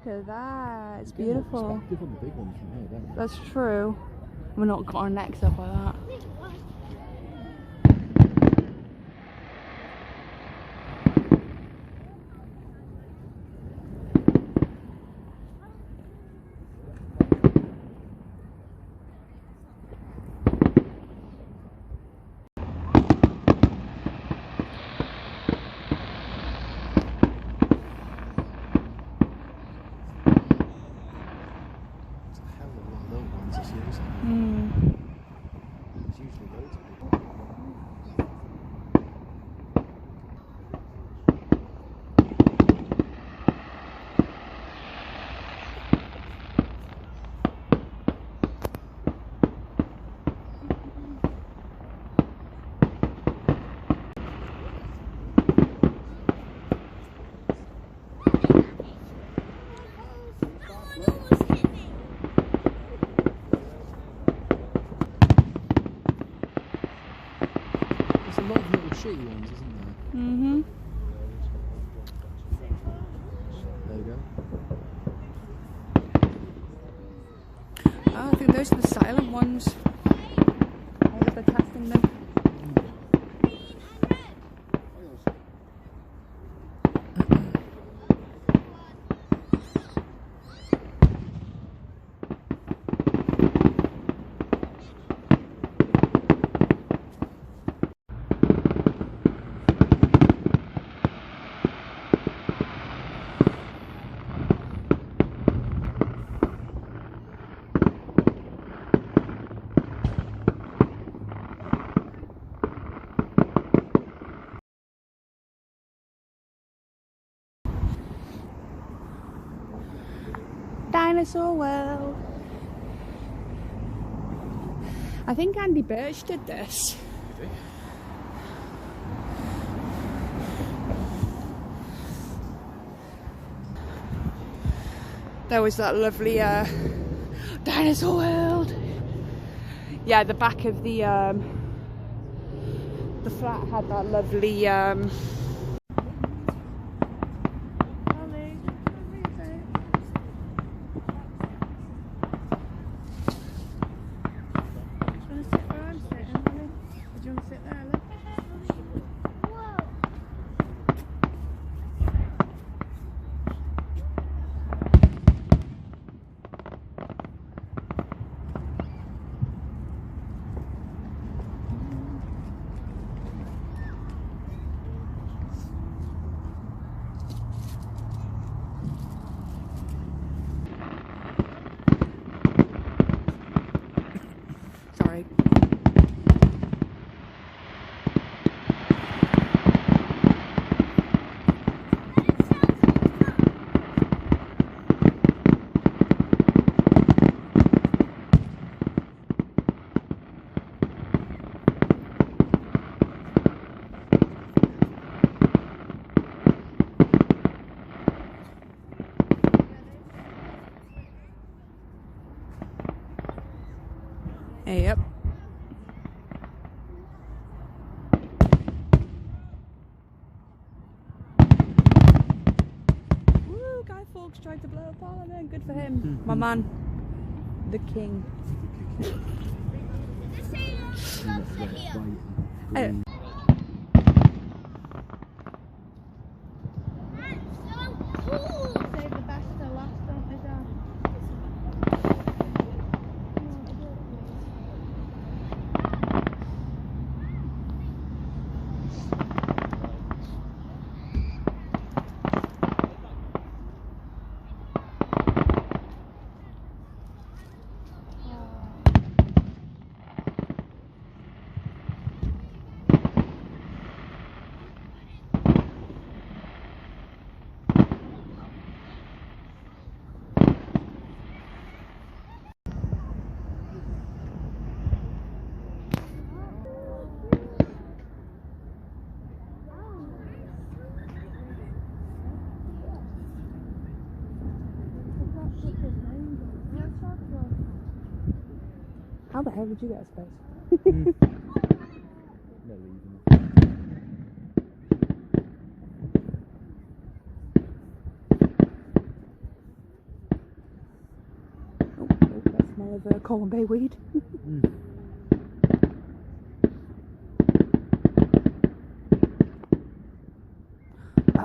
Look at that, it's beautiful. Perspective on the big ones from here, don't you? That's true. We're not got our necks up like that. There's usually loads of people. There's a lot of little shitty ones, isn't there? Mm-hmm. There you go. Oh, I think those are the silent ones. I guess they're testing them. Dinosaur World. I think Andy Birch did this. Did he? There was that lovely Dinosaur World. Yeah, the back of the flat had that lovely sorry. Yep. Woo, Guy Fawkes tried to blow up Parliament. Good for him. My man. The king. How the hell did you get a space? No reason. smell of Colwyn Bay weed.